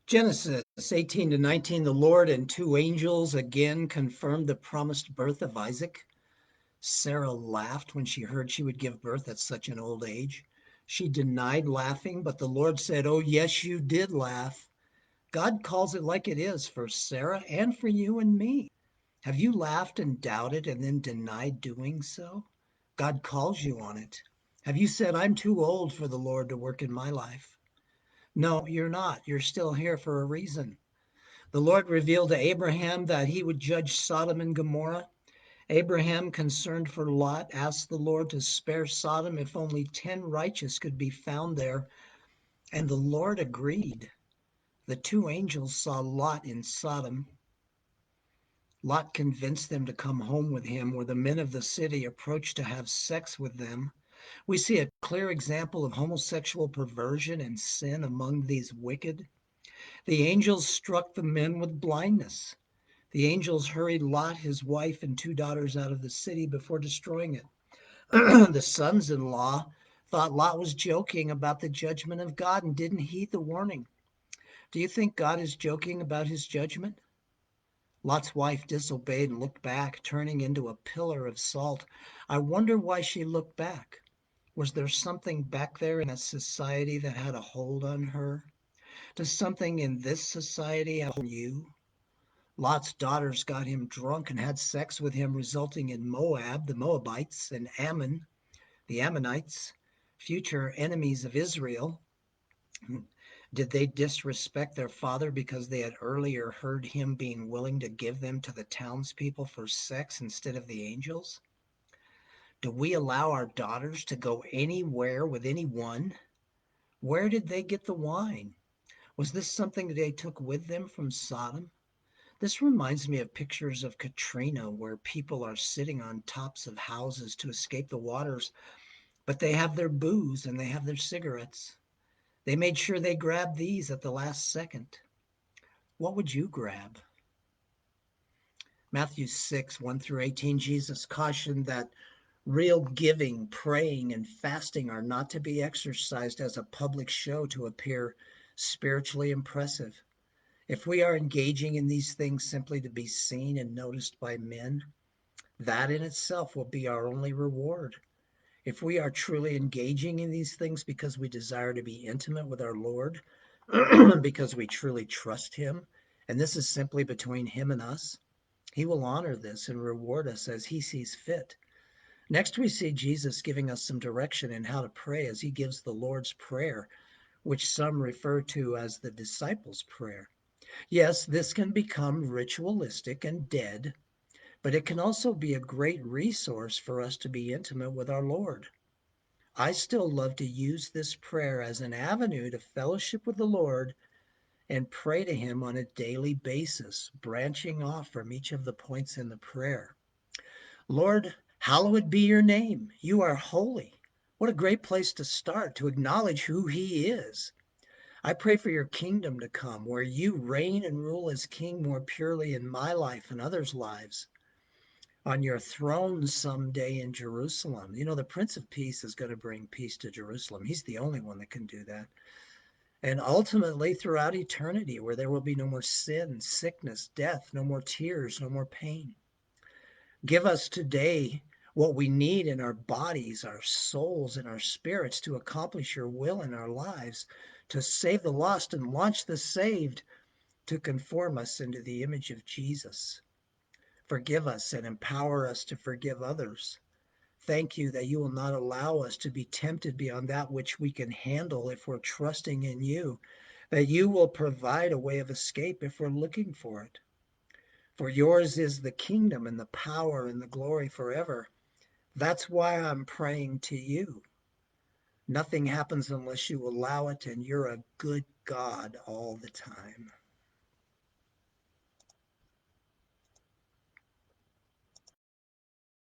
Genesis 18 to 19, the Lord and two angels again confirmed the promised birth of Isaac. Sarah laughed when she heard she would give birth at such an old age. She denied laughing, but the Lord said, "Oh, yes, you did laugh." God calls it like it is for Sarah and for you and me. Have you laughed and doubted and then denied doing so? God calls you on it. Have you said, "I'm too old for the Lord to work in my life"? No, you're not. You're still here for a reason. The Lord revealed to Abraham that he would judge Sodom and Gomorrah. Abraham, concerned for Lot, asked the Lord to spare Sodom if only 10 righteous could be found there, and the Lord agreed. The two angels saw Lot in Sodom. Lot convinced them to come home with him, where the men of the city approached to have sex with them. We see a clear example of homosexual perversion and sin among these wicked. The angels struck the men with blindness. The angels hurried Lot, his wife, and 2 daughters out of the city before destroying it. The sons in law thought Lot was joking about the judgment of God and didn't heed the warning. Do you think God is joking about his judgment? Lot's wife disobeyed and looked back, turning into a pillar of salt. I wonder why she looked back. Was there something back there in that society that had a hold on her? Does something in this society have on you? Lot's daughters got him drunk and had sex with him, resulting in Moab, the Moabites, and Ammon, the Ammonites, future enemies of Israel. Did they disrespect their father because they had earlier heard him being willing to give them to the townspeople for sex instead of the angels? Do we allow our daughters to go anywhere with anyone? Where did they get the wine? Was this something they took with them from Sodom? This reminds me of pictures of Katrina where people are sitting on tops of houses to escape the waters, but they have their booze and they have their cigarettes. They made sure they grabbed these at the last second. What would you grab? Matthew 6, 1 through 18, Jesus cautioned that real giving, praying, and fasting are not to be exercised as a public show to appear spiritually impressive. If we are engaging in these things simply to be seen and noticed by men, that in itself will be our only reward. If we are truly engaging in these things because we desire to be intimate with our Lord, because we truly trust Him, and this is simply between Him and us, He will honor this and reward us as He sees fit. Next, we see Jesus giving us some direction in how to pray as He gives the Lord's Prayer, which some refer to as the disciples' prayer. Yes, this can become ritualistic and dead, but it can also be a great resource for us to be intimate with our Lord. I still love to use this prayer as an avenue to fellowship with the Lord and pray to Him on a daily basis, branching off from each of the points in the prayer. Lord, hallowed be your name. You are holy. What a great place to start to acknowledge who He is. I pray for your kingdom to come, where you reign and rule as king more purely in my life and others' lives. On your throne someday in Jerusalem. You know, the Prince of Peace is going to bring peace to Jerusalem. He's the only one that can do that. And ultimately throughout eternity, where there will be no more sin, sickness, death, no more tears, no more pain. Give us today what we need in our bodies, our souls, and our spirits to accomplish your will in our lives, to save the lost and launch the saved, to conform us into the image of Jesus. Forgive us and empower us to forgive others. Thank you that you will not allow us to be tempted beyond that which we can handle if we're trusting in you, that you will provide a way of escape if we're looking for it. For yours is the kingdom and the power and the glory forever. That's why I'm praying to you. Nothing happens unless you allow it, and you're a good God all the time.